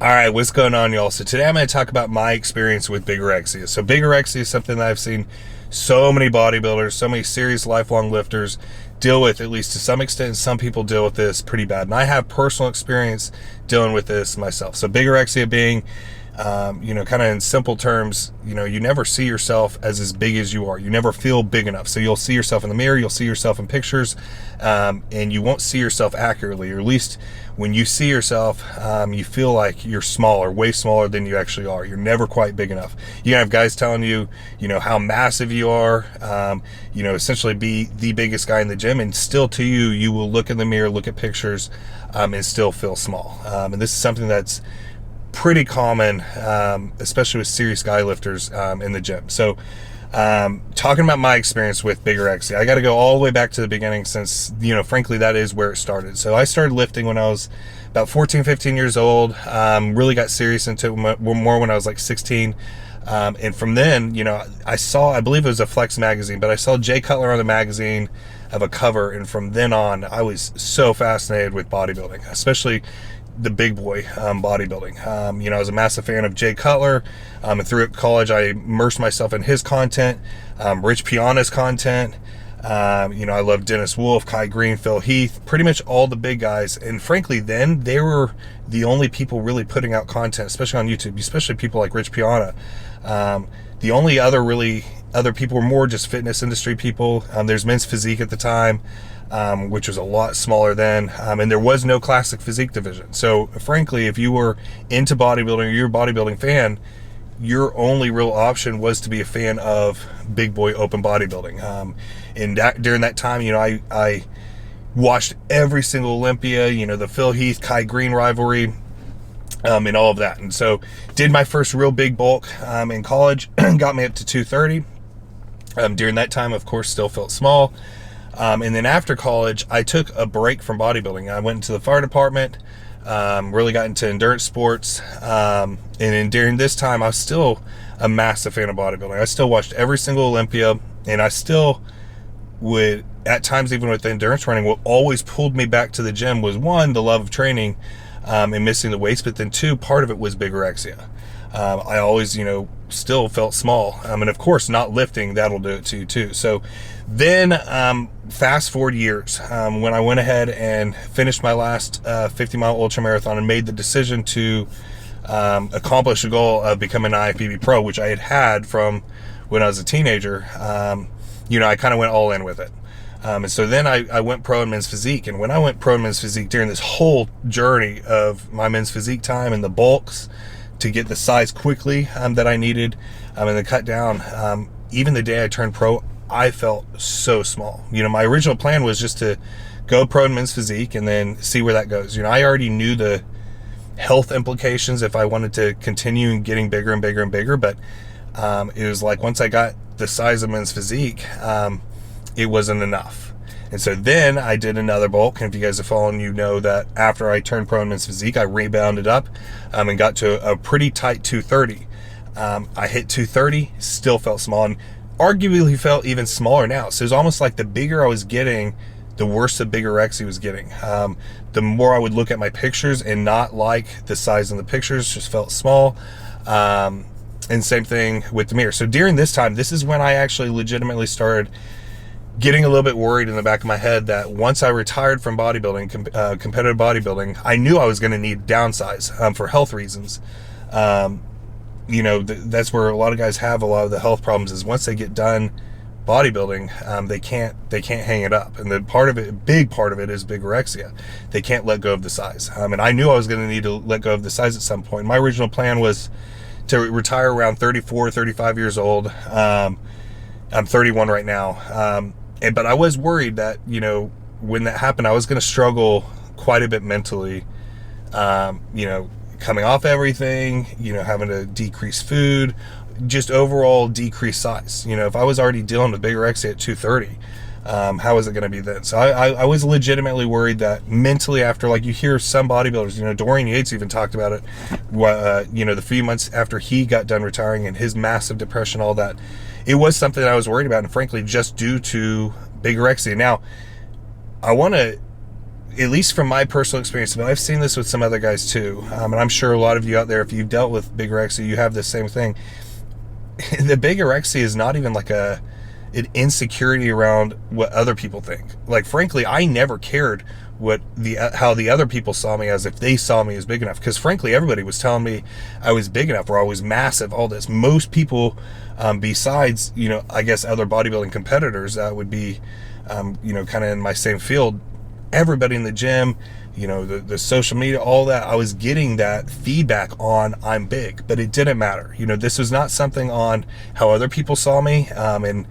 All right, what's going on, y'all? So today I'm going to talk about my experience with bigorexia. So bigorexia is something that I've seen so many bodybuilders, so many serious lifelong lifters deal with, at least to some extent. Some people deal with this pretty bad, and I have personal experience dealing with this myself. So bigorexia being, kind of in simple terms, you never see yourself as big as you are. You never feel big enough. So you'll see yourself in the mirror, you'll see yourself in pictures, and you won't see yourself accurately, or at least when you see yourself, you feel like you're smaller, way smaller than you actually are. You're never quite big enough. You can have guys telling you, how massive you are, essentially be the biggest guy in the gym, and still to you, you will look in the mirror, look at pictures, and still feel small. And this is something that's pretty common, especially with serious guy lifters in the gym. So talking about my experience with bigorexia, I got to go all the way back to the beginning, since frankly that is where it started. So I started lifting when I was about 14-15 years old. Really got serious into it more when I was like 16, and from then I believe it was a Flex magazine, but I saw Jay Cutler on the magazine of a cover, and from then on I was so fascinated with bodybuilding, especially the big boy bodybuilding. I was a massive fan of Jay Cutler, and through college I immersed myself in his content, Rich Piana's content. I love Dennis Wolf, Kai Green, Phil Heath, pretty much all the big guys. And frankly, then they were the only people really putting out content, especially on YouTube, especially people like Rich Piana. The only other people were more just fitness industry people. There's Men's Physique at the time, which was a lot smaller then, and there was no classic physique division. So frankly, if you were into bodybuilding or you're a bodybuilding fan, your only real option was to be a fan of big boy open bodybuilding. During that time, I watched every single Olympia, the Phil Heath, Kai Green rivalry, and all of that. And so did my first real big bulk in college, got me up to 230. During that time, of course, still felt small. And then after college, I took a break from bodybuilding. I went into the fire department, really got into endurance sports. And then during this time, I was still a massive fan of bodybuilding. I still watched every single Olympia, and I still would, at times, even with the endurance running, what always pulled me back to the gym was, one, the love of training, and missing the weights, but then two, part of it was bigorexia. I always, still felt small. And of course, not lifting, that'll do it to you too. So then, fast forward years, when I went ahead and finished my last 50-mile ultra marathon and made the decision to accomplish the goal of becoming an IFBB pro, which I had from when I was a teenager, I kind of went all in with it. And so then I went pro in Men's Physique. And when I went pro in Men's Physique, during this whole journey of my Men's Physique time and the bulks to get the size quickly that I needed, and then cut down, even the day I turned pro, I felt so small. My original plan was just to go pro in Men's Physique and then see where that goes. I already knew the health implications if I wanted to continue getting bigger and bigger and bigger, but it was like once I got the size of Men's Physique, it wasn't enough. And so then I did another bulk, and if you guys are following, you know that after I turned pro in Men's Physique, I rebounded up and got to a pretty tight 230. I hit 230, still felt small, and arguably felt even smaller now. So it was almost like the bigger I was getting, the worse the bigorexia was getting. The more I would look at my pictures and not like the size in the pictures, just felt small. And same thing with the mirror. So during this time, this is when I actually legitimately started getting a little bit worried in the back of my head that once I retired from bodybuilding, competitive bodybuilding, I knew I was going to need downsize for health reasons. That's where a lot of guys have a lot of the health problems, is once they get done bodybuilding, they can't hang it up. And a big part of it is bigorexia. They can't let go of the size. And I knew I was going to need to let go of the size at some point. My original plan was to retire around 34, 35 years old. I'm 31 right now. But I was worried that, when that happened, I was going to struggle quite a bit mentally, coming off everything, having to decrease food, just overall decrease size. If I was already dealing with bigorexia at 230, how is it going to be then? So I was legitimately worried that mentally, after, like, you hear some bodybuilders, Dorian Yates even talked about it, the few months after he got done retiring and his massive depression, all that, it was something that I was worried about, and frankly, just due to bigorexia. Now, I want to at least from my personal experience, but I've seen this with some other guys too, and I'm sure a lot of you out there, if you've dealt with bigorexia, you have the same thing. The bigorexia is not even like an insecurity around what other people think. Like, frankly, I never cared how the other people saw me as, if they saw me as big enough, because frankly everybody was telling me I was big enough, or I was massive, all this. Most people, besides, I guess other bodybuilding competitors that would be kind of in my same field, everybody in the gym, the social media, all that, I was getting that feedback on I'm big, but it didn't matter. This was not something on how other people saw me, and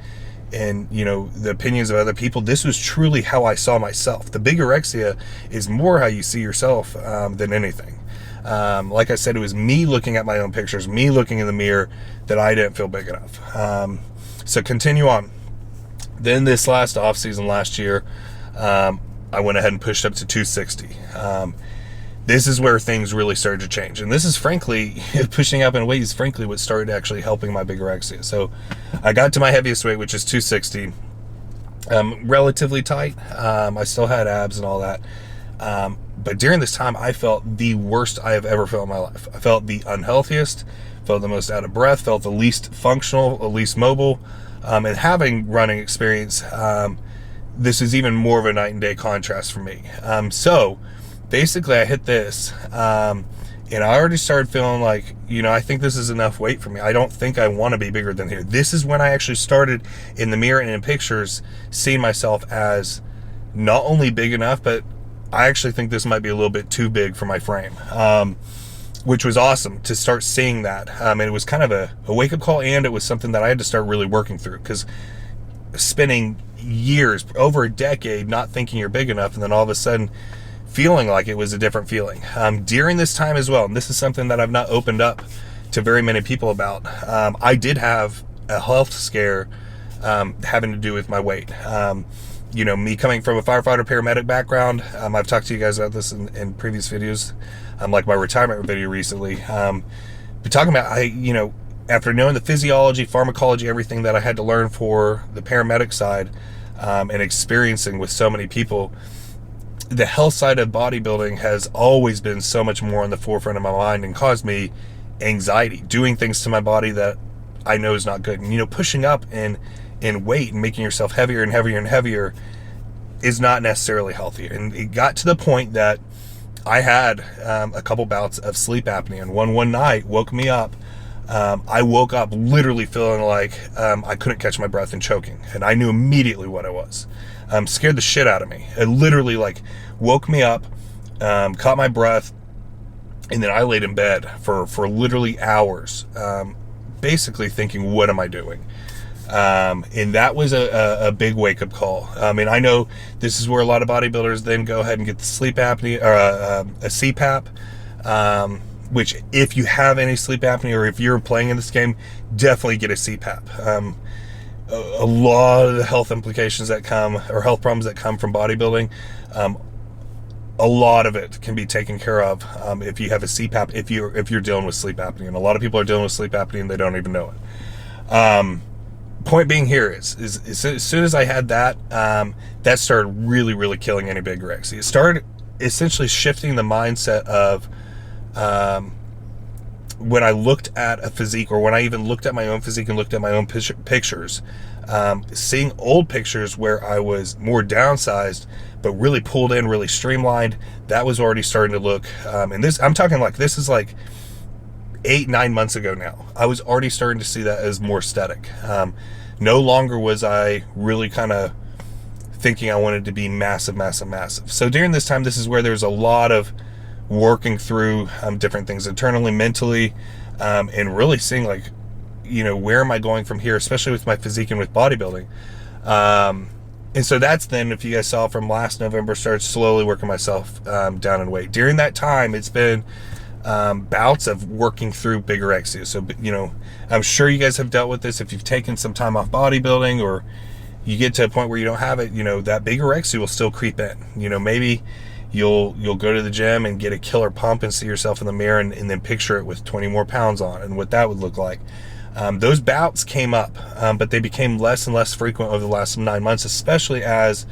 the opinions of other people. This was truly how I saw myself. The bigorexia is more how you see yourself than anything. Like I said, it was me looking at my own pictures, me looking in the mirror, that I didn't feel big enough. So continue on. Then this last off season last year, I went ahead and pushed up to 260. This is where things really started to change. And this is frankly, pushing up in weight is frankly what started actually helping my bigorexia. So I got to my heaviest weight, which is 260. Relatively tight. I still had abs and all that. But during this time, I felt the worst I have ever felt in my life. I felt the unhealthiest, felt the most out of breath, felt the least functional, the least mobile. And having running experience, this is even more of a night and day contrast for me. So basically I hit this, and I already started feeling like, I think this is enough weight for me. I don't think I want to be bigger than here. This is when I actually started in the mirror and in pictures seeing myself as not only big enough, but I actually think this might be a little bit too big for my frame, which was awesome to start seeing that. And it was kind of a wake-up call, and it was something that I had to start really working through, because spending years, over a decade, not thinking you're big enough, and then all of a sudden feeling like it was a different feeling. During this time as well, and this is something that I've not opened up to very many people about, I did have a health scare having to do with my weight. Me coming from a firefighter paramedic background, I've talked to you guys about this in previous videos, like my retirement video recently, but talking about, after knowing the physiology, pharmacology, everything that I had to learn for the paramedic side, and experiencing with so many people, the health side of bodybuilding has always been so much more on the forefront of my mind and caused me anxiety, doing things to my body that I know is not good. And, pushing up in weight and making yourself heavier and heavier and heavier is not necessarily healthy. And it got to the point that I had a couple bouts of sleep apnea, and one night woke me up. I woke up literally feeling like I couldn't catch my breath and choking, and I knew immediately what it was. Scared the shit out of me. It literally woke me up, caught my breath, and then I laid in bed for literally hours, basically thinking, what am I doing? And that was a big wake-up call. I know this is where a lot of bodybuilders then go ahead and get the sleep apnea, or a CPAP, which, if you have any sleep apnea, or if you're playing in this game, definitely get a CPAP. A lot of the health implications that come, or health problems that come from bodybuilding, a lot of it can be taken care of if you have a CPAP, if you're dealing with sleep apnea. And a lot of people are dealing with sleep apnea and they don't even know it. Point being here is as soon as I had that, that started really, really killing any bigorexia. It started essentially shifting the mindset of, when I looked at a physique, or when I even looked at my own physique and looked at my own pictures, seeing old pictures where I was more downsized, but really pulled in, really streamlined, that was already starting to look, and this, I'm talking like, this is like 8-9 months ago now. I was already starting to see that as more aesthetic. No longer was I really kind of thinking I wanted to be massive, massive, massive. So during this time, this is where there's a lot of working through different things internally, mentally, and really seeing where am I going from here, especially with my physique and with bodybuilding. And so that's then, if you guys saw from last November, started slowly working myself down in weight. During that time, it's been bouts of working through bigorexia. So, I'm sure you guys have dealt with this if you've taken some time off bodybuilding, or you get to a point where you don't have it, that bigorexia will still creep in. Maybe you'll go to the gym and get a killer pump and see yourself in the mirror, and then picture it with 20 more pounds on and what that would look like. Those bouts came up, but they became less and less frequent over the last 9 months, especially as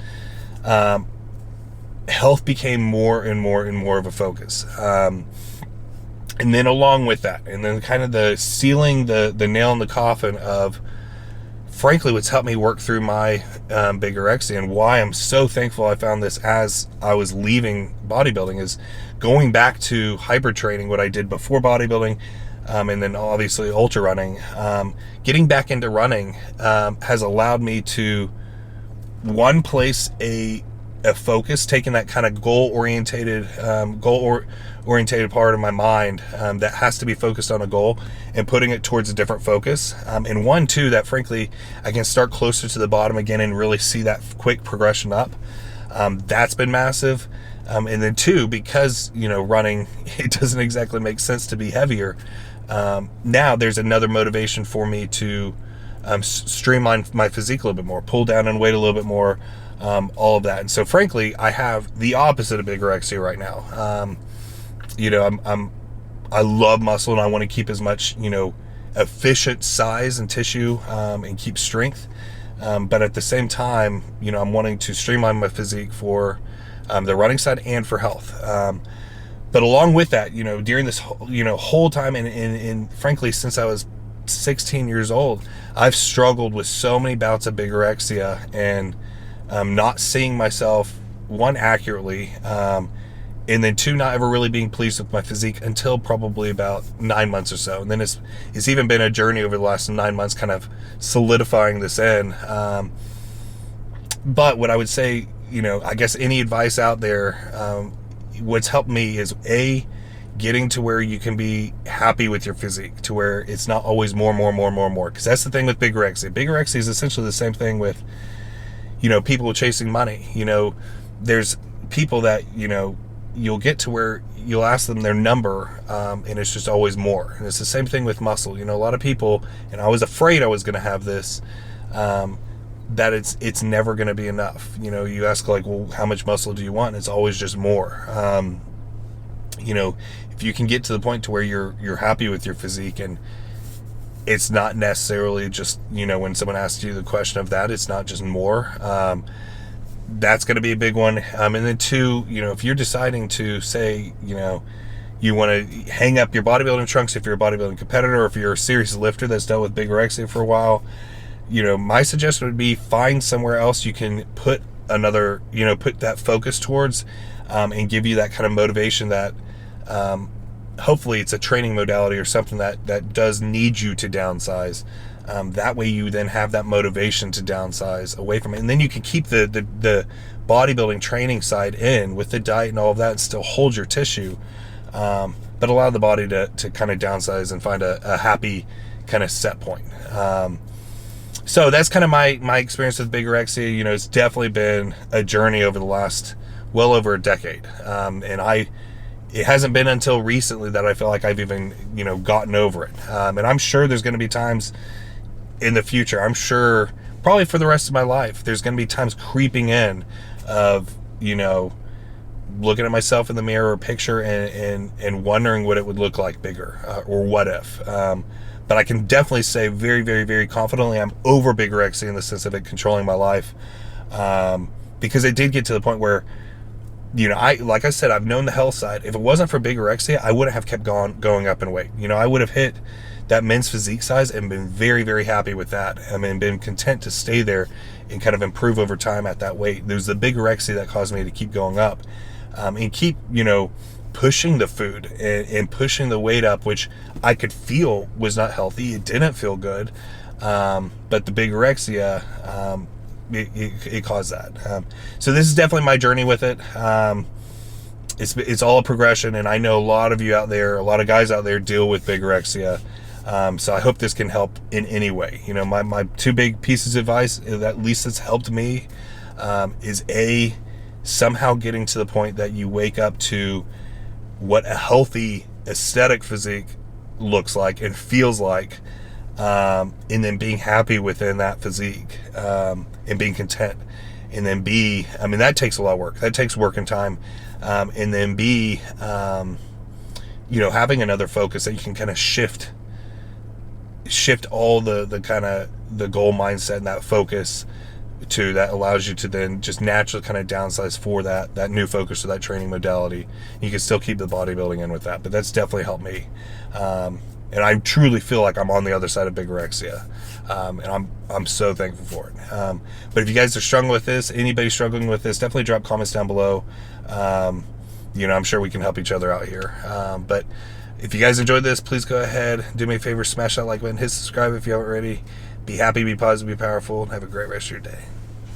health became more and more and more of a focus. And then along with that, and then kind of the sealing the nail in the coffin of, frankly, what's helped me work through my bigorexia, and why I'm so thankful I found this as I was leaving bodybuilding, is going back to hyper training, what I did before bodybuilding, and then obviously ultra running. Getting back into running has allowed me to, one, place a focus, taking that kind of goal-orientated part of my mind that has to be focused on a goal, and putting it towards a different focus. And one, too, that frankly I can start closer to the bottom again and really see that quick progression up. That's been massive. And then two, because, running, it doesn't exactly make sense to be heavier. Now there's another motivation for me to streamline my physique a little bit more, pull down on weight a little bit more, all of that. And so frankly, I have the opposite of bigorexia right now. I love muscle, and I want to keep as much, efficient size and tissue, and keep strength. But at the same time, I'm wanting to streamline my physique for the running side and for health. But along with that, during this, whole time, and frankly, since I was 16 years old, I've struggled with so many bouts of bigorexia, and not seeing myself, one, accurately, and then two, not ever really being pleased with my physique until probably about 9 months or so. And then it's even been a journey over the last 9 months, kind of solidifying this in. But what I would say, I guess any advice out there, what's helped me is, A, getting to where you can be happy with your physique, to where it's not always more. Because that's the thing with bigorexia. Bigorexia is essentially the same thing with, people chasing money. There's people that, you'll get to where you'll ask them their number, and it's just always more. And it's the same thing with muscle. A lot of people, and I was afraid I was going to have this, that it's never going to be enough. You ask, like, well, how much muscle do you want? And it's always just more. If you can get to the point to where you're happy with your physique, and it's not necessarily just, when someone asks you the question of that, it's not just more, that's going to be a big one. And then two, if you're deciding to say, you want to hang up your bodybuilding trunks, if you're a bodybuilding competitor, or if you're a serious lifter that's dealt with bigorexia for a while, my suggestion would be, find somewhere else you can put another, put that focus towards, and give you that kind of motivation that, hopefully it's a training modality or something that does need you to downsize. That way you then have that motivation to downsize away from it. And then you can keep the bodybuilding training side in with the diet and all of that, and still hold your tissue, but allow the body to kind of downsize and find a happy kind of set point. So that's kind of my experience with bigorexia. It's definitely been a journey over the last well over a decade. And it hasn't been until recently that I feel like I've even, gotten over it. And I'm sure there's going to be times in the future, I'm sure probably for the rest of my life, there's going to be times creeping in of, looking at myself in the mirror or picture and wondering what it would look like bigger, or what if. But I can definitely say very, very, very confidently I'm over bigorexia in the sense of it controlling my life. Because it did get to the point where, like I said, I've known the health side. If it wasn't for bigorexia, I wouldn't have kept going up in weight. I would have hit that men's physique size and been very, very happy with that. Been content to stay there and kind of improve over time at that weight. There's the bigorexia that caused me to keep going up, and keep, pushing the food and pushing the weight up, which I could feel was not healthy. It didn't feel good. But the bigorexia, it caused that. So this is definitely my journey with it. It's all a progression, and I know a lot of you out there, a lot of guys out there deal with bigorexia. So I hope this can help in any way. My two big pieces of advice, at least that's helped me, is A, somehow getting to the point that you wake up to what a healthy aesthetic physique looks like and feels like, and then being happy within that physique, and being content. And then B, that takes a lot of work. That takes work and time. And then B, having another focus that you can kind of shift all the kind of the goal mindset and that focus too, that allows you to then just naturally kind of downsize for that new focus or that training modality. You can still keep the bodybuilding in with that, but that's definitely helped me. And I truly feel like I'm on the other side of bigorexia. And I'm so thankful for it. But if you guys are struggling with this, anybody struggling with this, definitely drop comments down below. I'm sure we can help each other out here. But if you guys enjoyed this, please go ahead, do me a favor, smash that like button, hit subscribe if you haven't already. Be happy, be positive, be powerful, and have a great rest of your day.